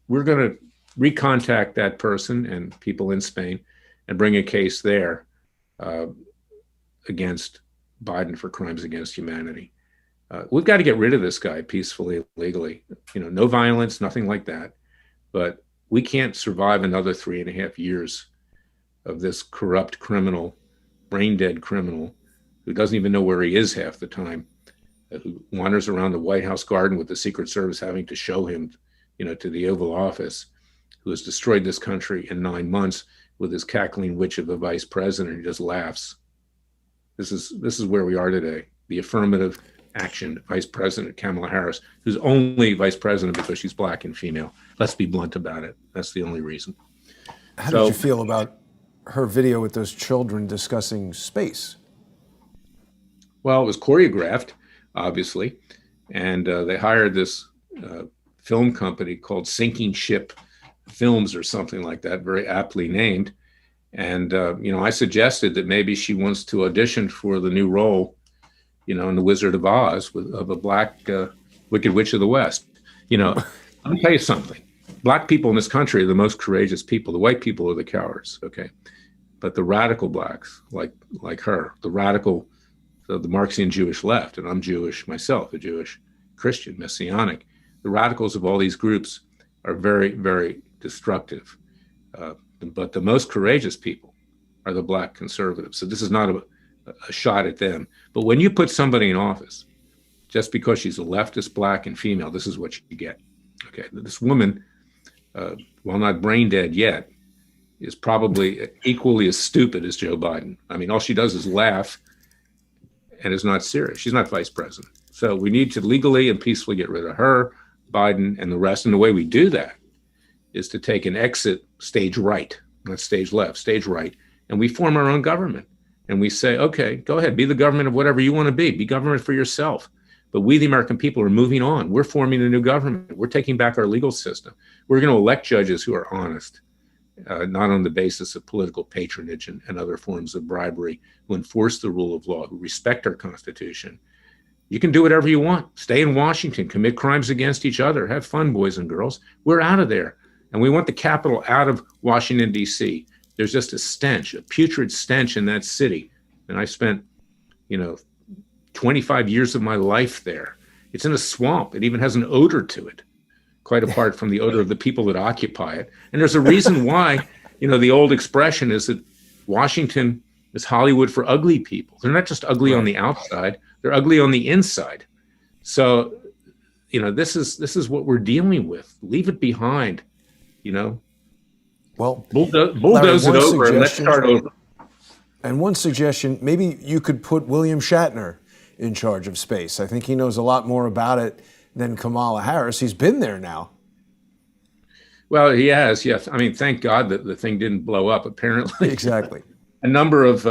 we're going to recontact that person and people in Spain and bring a case there against Biden for crimes against humanity. We've got to get rid of this guy peacefully, legally. No violence, nothing like that. But we can't survive another 3.5 years of this corrupt criminal, brain dead criminal who doesn't even know where he is half the time, who wanders around the White House garden with the Secret Service having to show him, to the Oval Office, who has destroyed this country in 9 months with his cackling witch of a vice president who just laughs. This is where we are today. The affirmative action Vice President Kamala Harris, who's only vice president because she's black and female. Let's be blunt about it. That's the only reason. How did you feel about her video with those children discussing space? Well, it was choreographed, obviously, and they hired this film company called Sinking Ship Films or something like that, very aptly named. And, I suggested that maybe she wants to audition for the new role, in The Wizard of Oz of a black Wicked Witch of the West. Let me tell you something. Black people in this country are the most courageous people. The white people are the cowards, okay? But the radical blacks, like her, the radical, the Marxian Jewish left, and I'm Jewish myself, a Jewish Christian, Messianic, the radicals of all these groups are very, very destructive. But the most courageous people are the black conservatives. So this is not a shot at them. But when you put somebody in office, just because she's a leftist, black, and female, this is what you get. Okay, this woman, while not brain dead yet, is probably equally as stupid as Joe Biden. I mean, all she does is laugh and is not serious. She's not vice president. So we need to legally and peacefully get rid of her, Biden, and the rest. And the way we do that is to take an exit stage right, not stage left, stage right, and we form our own government. And we say, okay, go ahead, be the government of whatever you want to be government for yourself. But we, the American people, are moving on. We're forming a new government. We're taking back our legal system. We're going to elect judges who are honest, not on the basis of political patronage and other forms of bribery, who enforce the rule of law, who respect our Constitution. You can do whatever you want. Stay in Washington, commit crimes against each other, have fun, boys and girls. We're out of there. And we want the capital out of Washington, D.C. There's just a stench, a putrid stench in that city. And I spent, 25 years of my life there. It's in a swamp. It even has an odor to it, quite apart from the odor of the people that occupy it. And there's a reason why, the old expression is that Washington is Hollywood for ugly people. They're not just ugly on the outside, they're ugly on the inside. So, this is what we're dealing with. Leave it behind, Well, bulldoze it over and let's start over. And one suggestion, maybe you could put William Shatner in charge of space. I think he knows a lot more about it than Kamala Harris. He's been there now. Well, he has, yes. I mean, thank God that the thing didn't blow up, apparently. Exactly. A number of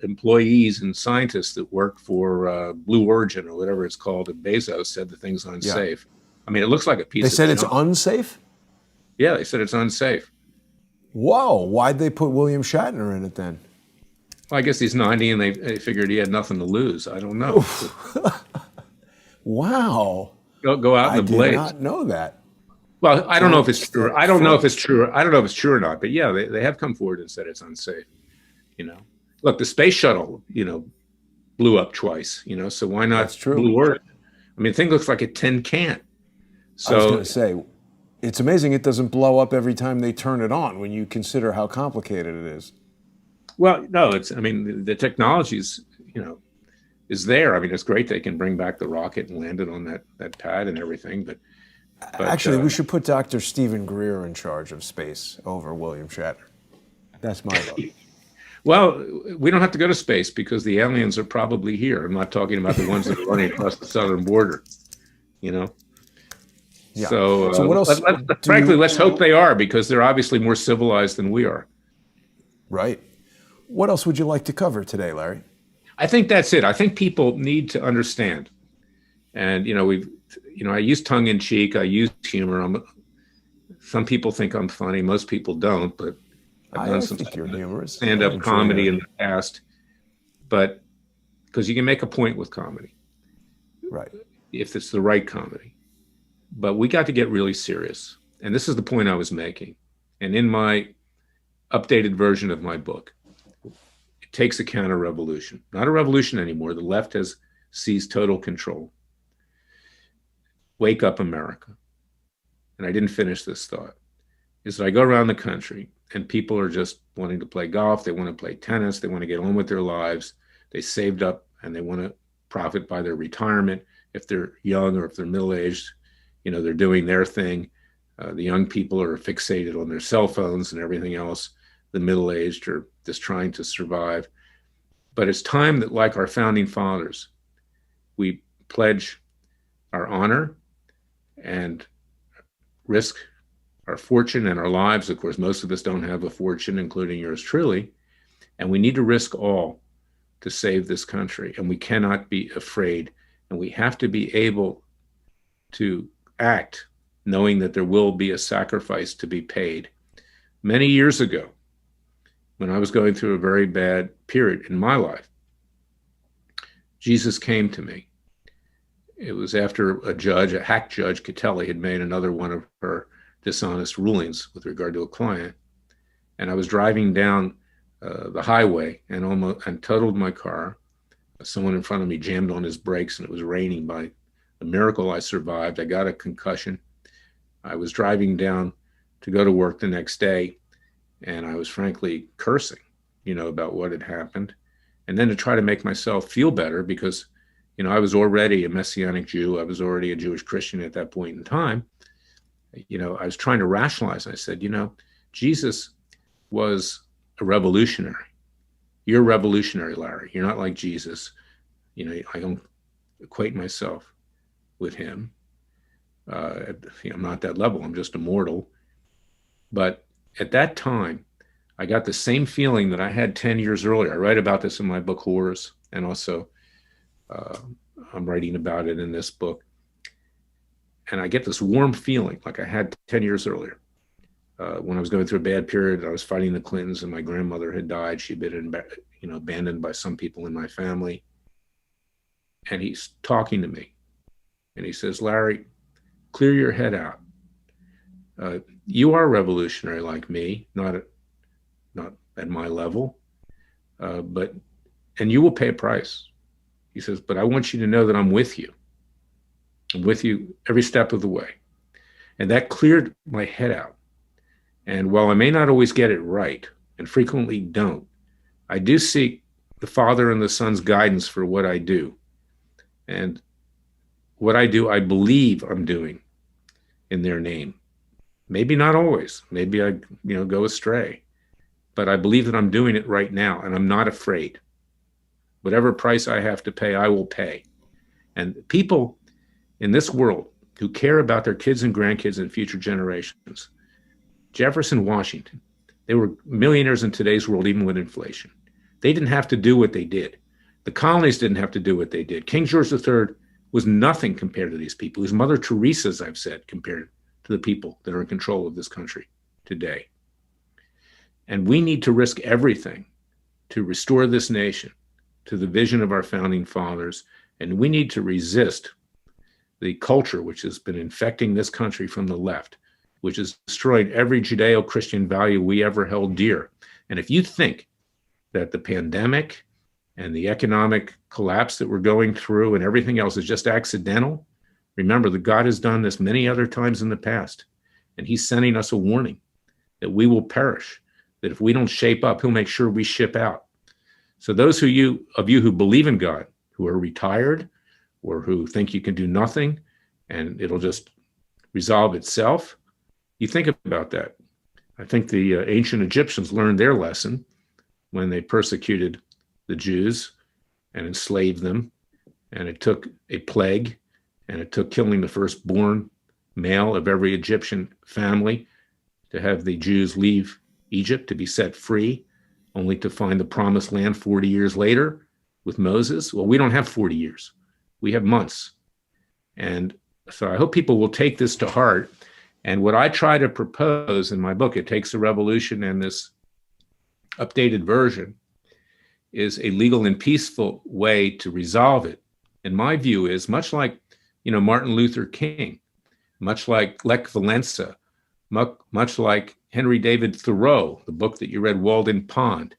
employees and scientists that work for Blue Origin or whatever it's called at Bezos said the thing's unsafe. Yeah. I mean, it looks like a piece of They said it's junk. unsafe? Yeah, they said it's unsafe. Whoa, why'd they put William Shatner in it then? Well, I guess he's 90 and they figured he had nothing to lose. I don't know. Wow. Go out in the blaze. I did not know that. Well, I don't know if it's true. I don't know if it's true. I don't know if it's true or not. But yeah, they have come forward and said it's unsafe. Look, the space shuttle, blew up twice. So why not? That's true. Blue Origin? I mean, the thing looks like a tin can. So I was going to say, it's amazing it doesn't blow up every time they turn it on when you consider how complicated it is. Well, no, the technology is, is there. I mean, it's great they can bring back the rocket and land it on that pad and everything. But actually, we should put Dr. Stephen Greer in charge of space over William Shatner. That's my vote. Well, we don't have to go to space because the aliens are probably here. I'm not talking about the ones that are running across the southern border, Yeah. So what else? Frankly, let's hope they are because they're obviously more civilized than we are. Right. What else would you like to cover today, Larry? I think that's it. I think people need to understand. And, I use tongue in cheek. I use humor. Some people think I'm funny. Most people don't, but I've done some stand-up comedy in the past. But because you can make a point with comedy. Right. If it's the right comedy. But we got to get really serious. And this is the point I was making. And in my updated version of my book, it takes a counter-revolution. Not a revolution anymore. The left has seize total control. Wake up, America. And I didn't finish this thought, is that I go around the country and people are just wanting to play golf, they want to play tennis, they want to get on with their lives, they saved up and they want to profit by their retirement. If they're young or if they're middle-aged, they're doing their thing. The young people are fixated on their cell phones and everything else. The middle-aged are just trying to survive. But it's time that, like our founding fathers, we pledge our honor and risk our fortune and our lives. Of course, most of us don't have a fortune, including yours truly. And we need to risk all to save this country. And we cannot be afraid. And we have to be able to act knowing that there will be a sacrifice to be paid. Many years ago, when I was going through a very bad period in my life, Jesus came to me. It was after a hack judge, Catelli, had made another one of her dishonest rulings with regard to a client. And I was driving down the highway and totaled my car. Someone in front of me jammed on his brakes and it was raining. By a miracle, I survived. I got a concussion. I was driving down to go to work the next day, and I was frankly cursing, about what had happened. And then to try to make myself feel better because, I was already a Messianic Jew. I was already a Jewish Christian at that point in time. I was trying to rationalize. I said, Jesus was a revolutionary. You're revolutionary, Larry. You're not like Jesus. I don't equate myself with him. I'm not that level. I'm just a mortal. But at that time, I got the same feeling that I had 10 years earlier. I write about this in my book, Horrors, and also I'm writing about it in this book. And I get this warm feeling like I had 10 years earlier. When I was going through a bad period, I was fighting the Clintons and my grandmother had died. She'd been abandoned by some people in my family. And he's talking to me. And he says, Larry, clear your head out. You are revolutionary like me, not at my level, and you will pay a price. He says, but I want you to know that I'm with you. I'm with you every step of the way. And that cleared my head out. And while I may not always get it right, and frequently don't, I do seek the Father and the Son's guidance for what I do. And what I do, I believe I'm doing in their name. Maybe not always. Maybe I, go astray. But I believe that I'm doing it right now, and I'm not afraid. Whatever price I have to pay, I will pay. And people in this world who care about their kids and grandkids and future generations, Jefferson, Washington, they were millionaires in today's world, even with inflation. They didn't have to do what they did. The colonies didn't have to do what they did. King George III was nothing compared to these people. His Mother Teresa, as I've said, compared to the people that are in control of this country today. And we need to risk everything to restore this nation to the vision of our founding fathers. And we need to resist the culture which has been infecting this country from the left, which has destroyed every Judeo-Christian value we ever held dear. And if you think that the pandemic and the economic collapse that we're going through and everything else is just accidental, remember that God has done this many other times in the past. And he's sending us a warning that we will perish, that if we don't shape up, he'll make sure we ship out. So those of you who believe in God, who are retired or who think you can do nothing and it'll just resolve itself, you think about that. I think the ancient Egyptians learned their lesson when they persecuted the Jews and enslaved them. And it took a plague, and it took killing the firstborn male of every Egyptian family to have the Jews leave Egypt to be set free, only to find the promised land 40 years later with Moses. Well, we don't have 40 years. We have months. And so I hope people will take this to heart. And what I try to propose in my book, It Takes a Revolution, and this updated version, is a legal and peaceful way to resolve it. And my view is much like, Martin Luther King, much like Lech Walesa, much like Henry David Thoreau, the book that you read, Walden Pond.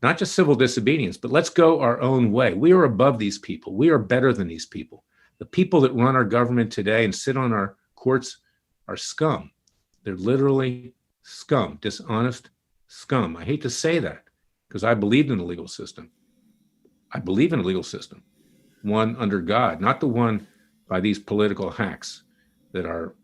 not just civil disobedience, but let's go our own way. We are above these people. We are better than these people. The people that run our government today and sit on our courts are scum. They're literally scum, dishonest scum. I hate to say that because I believed in the legal system. I believe in a legal system, one under God, not the one by these political hacks that are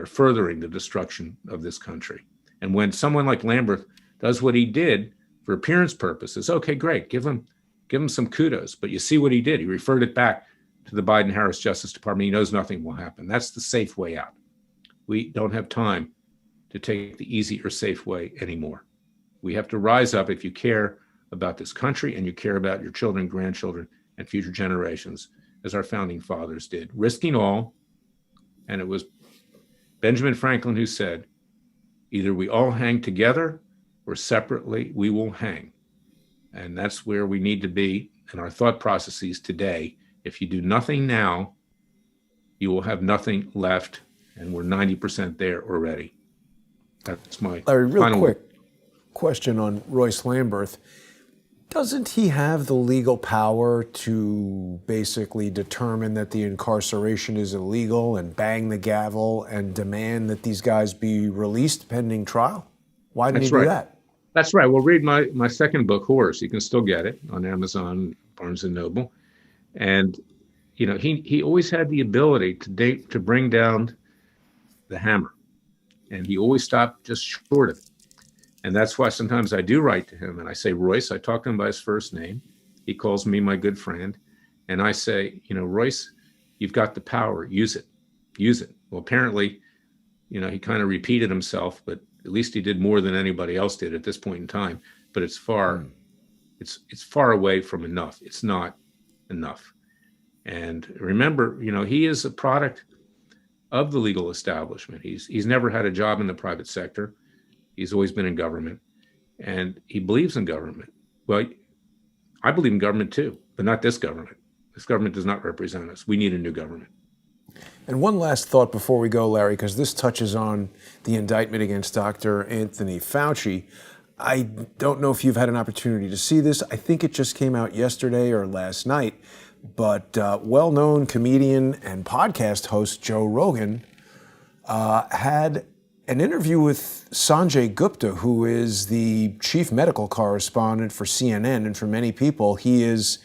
furthering the destruction of this country. And when someone like Lambert does what he did for appearance purposes, okay, great, give him some kudos. But you see what he did. He referred it back to the Biden-Harris Justice Department. He knows nothing will happen. That's the safe way out. We don't have time to take the easy or safe way anymore. We have to rise up if you care about this country and you care about your children, grandchildren, and future generations, as our founding fathers did, risking all. And it was Benjamin Franklin who said, either we all hang together or separately we will hang. And that's where we need to be in our thought processes today. If you do nothing now, you will have nothing left. And we're 90% there already. That's my Larry, real final quick question on Royce Lamberth. Doesn't he have the legal power to basically determine that the incarceration is illegal and bang the gavel and demand that these guys be released pending trial? Why didn't he do that? That's right. Well, read my second book, Horse. You can still get it on Amazon, Barnes & Noble. And, you know, he always had the ability to bring down the hammer. And he always stopped just short of it. And that's why sometimes I do write to him and I say, Royce, I talk to him by his first name. He calls me my good friend. And I say, you know, Royce, you've got the power. Use it. Use it. Well, apparently, you know, he kind of repeated himself, but at least he did more than anybody else did at this point in time. But it's far away from enough. It's not enough. And remember, you know, he is a product of the legal establishment. He's never had a job in the private sector. He's always been in government, and he believes in government. Well, I believe in government too, but not this government. This government does not represent us. We need a new government. And one last thought before we go, Larry, because this touches on the indictment against Dr. Anthony Fauci. I don't know if you've had an opportunity to see this. I think it just came out yesterday or last night, but well-known comedian and podcast host Joe Rogan had an interview with Sanjay Gupta, who is the chief medical correspondent for CNN. And for many people, he is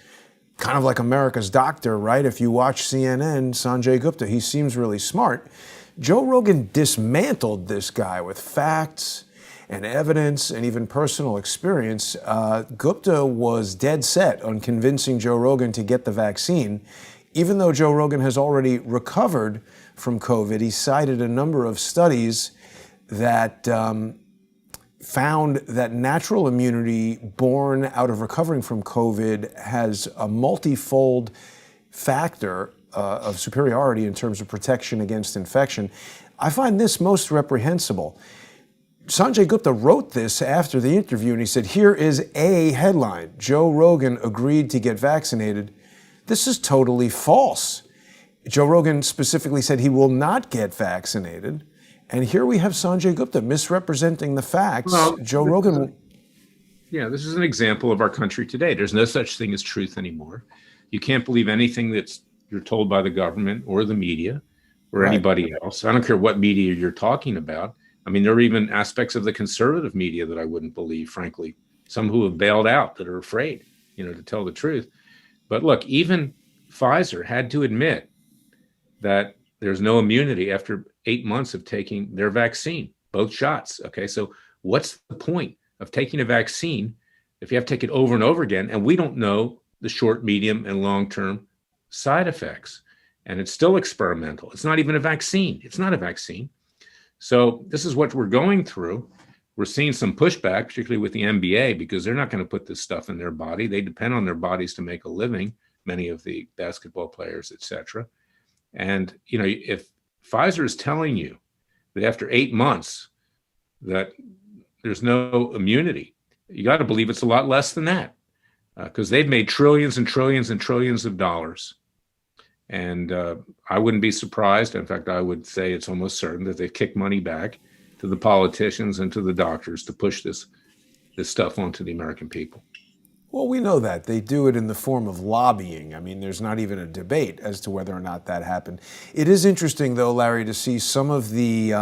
kind of like America's doctor, right? If you watch CNN, Sanjay Gupta, he seems really smart. Joe Rogan dismantled this guy with facts and evidence and even personal experience. Gupta was dead set on convincing Joe Rogan to get the vaccine. Even though Joe Rogan has already recovered from COVID, he cited a number of studies that found that natural immunity born out of recovering from COVID has a multifold factor of superiority in terms of protection against infection. I find this most reprehensible. Sanjay Gupta wrote this after the interview, and he said, here is a headline: Joe Rogan agreed to get vaccinated. This is totally false. Joe Rogan specifically said he will not get vaccinated. And here we have Sanjay Gupta misrepresenting the facts. Well, Joe Rogan. Yeah, this is an example of our country today. There's no such thing as truth anymore. You can't believe anything you're told by the government or the media or anybody else. I don't care what media you're talking about. I mean, there are even aspects of the conservative media that I wouldn't believe, frankly. Some who have bailed out that are afraid, you know, to tell the truth. But look, even Pfizer had to admit that there's no immunity after 8 months of taking their vaccine, both shots. Okay, so what's the point of taking a vaccine if you have to take it over and over again, and we don't know the short, medium, and long-term side effects? And it's still experimental. It's not even a vaccine. It's not a vaccine. So this is what we're going through. We're seeing some pushback, particularly with the NBA, because they're not going to put this stuff in their body. They depend on their bodies to make a living, many of the basketball players, et cetera. And, you know, if Pfizer is telling you that after 8 months that there's no immunity, you got to believe it's a lot less than that, because they've made trillions and trillions and trillions of dollars. And I wouldn't be surprised. In fact, I would say it's almost certain that they've kicked money back to the politicians and to the doctors to push this stuff onto the American people. Well, we know that. They do it in the form of lobbying. I mean, there's not even a debate as to whether or not that happened. It is interesting, though, Larry, to see some of the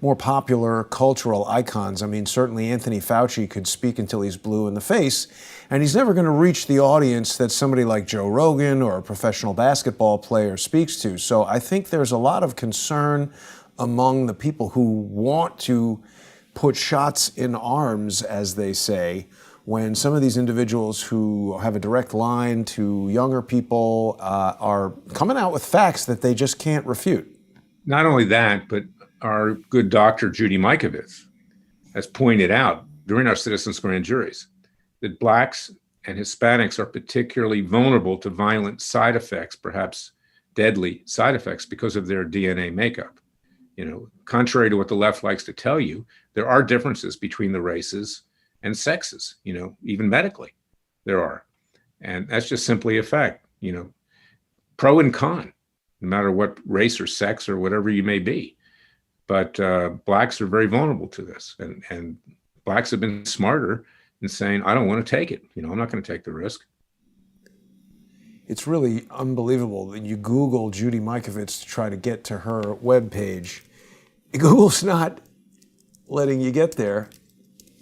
more popular cultural icons. I mean, certainly Anthony Fauci could speak until he's blue in the face, and he's never going to reach the audience that somebody like Joe Rogan or a professional basketball player speaks to. So I think there's a lot of concern among the people who want to put shots in arms, as they say, when some of these individuals who have a direct line to younger people are coming out with facts that they just can't refute. Not only that, but our good doctor, Judy Mikovits, has pointed out during our citizens' grand juries that Blacks and Hispanics are particularly vulnerable to violent side effects, perhaps deadly side effects, because of their DNA makeup. You know, contrary to what the left likes to tell you, there are differences between the races and sexes, you know, even medically there are. And that's just simply a fact, you know, pro and con, no matter what race or sex or whatever you may be. But Blacks are very vulnerable to this. And Blacks have been smarter in saying, I don't want to take it. You know, I'm not going to take the risk. It's really unbelievable that you Google Judy Mikovits to try to get to her webpage. Google's not letting you get there.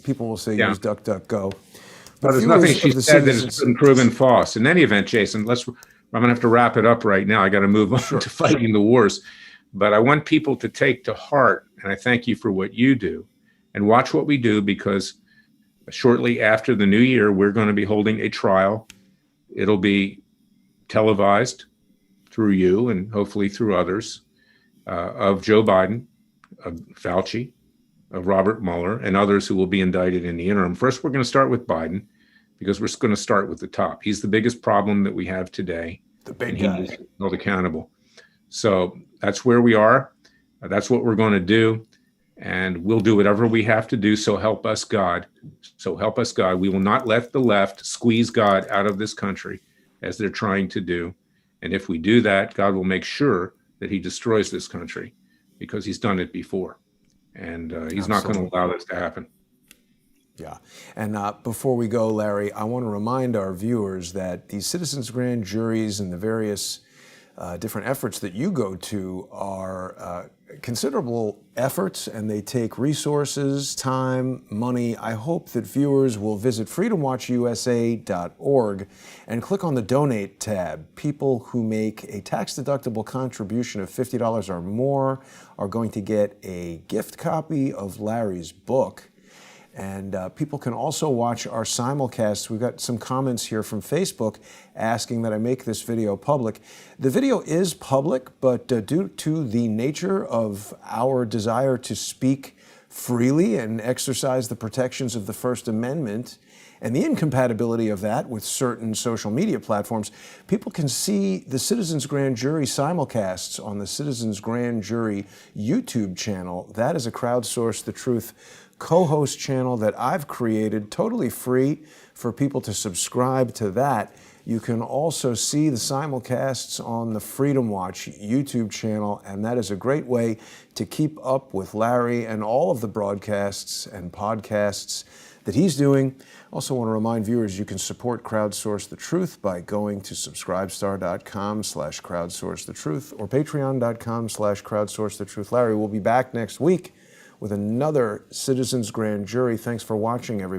People will say use DuckDuckGo. But there's nothing she said that has been proven false. In any event, Jason, I'm going to have to wrap it up right now. I got to move on to fighting the wars. But I want people to take to heart, and I thank you for what you do, and watch what we do, because shortly after the new year, we're going to be holding a trial. It'll be televised through you and hopefully through others of Joe Biden, of Fauci, of Robert Mueller, and others who will be indicted in the interim. First, we're going to start with Biden, because we're going to start with the top. He's the biggest problem that we have today. The big guy. He's held accountable. So that's where we are. That's what we're going to do. And we'll do whatever we have to do. So help us God. So help us God. We will not let the left squeeze God out of this country, as they're trying to do. And if we do that, God will make sure that he destroys this country, because he's done it before. And he's not going to allow this to happen. Yeah. And before we go, Larry, I want to remind our viewers that these citizens' grand juries and the various different efforts that you go to are considerable efforts, and they take resources, time, money. I hope that viewers will visit freedomwatchusa.org and click on the donate tab. People who make a tax-deductible contribution of $50 or more are going to get a gift copy of Larry's book. And people can also watch our simulcasts. We've got some comments here from Facebook asking that I make this video public. The video is public, but due to the nature of our desire to speak freely and exercise the protections of the First Amendment and the incompatibility of that with certain social media platforms, people can see the Citizens Grand Jury simulcasts on the Citizens Grand Jury YouTube channel. That is a Crowdsource the Truth co-host channel that I've created, totally free for people to subscribe to that. You can also see the simulcasts on the Freedom Watch YouTube channel, and that is a great way to keep up with Larry and all of the broadcasts and podcasts that he's doing. Also want to remind viewers you can support Crowdsource the Truth by going to subscribestar.com/crowdsourcethetruth or patreon.com/crowdsourcethetruth. Larry, we'll be back next week with another Citizens Grand Jury. Thanks for watching, everybody.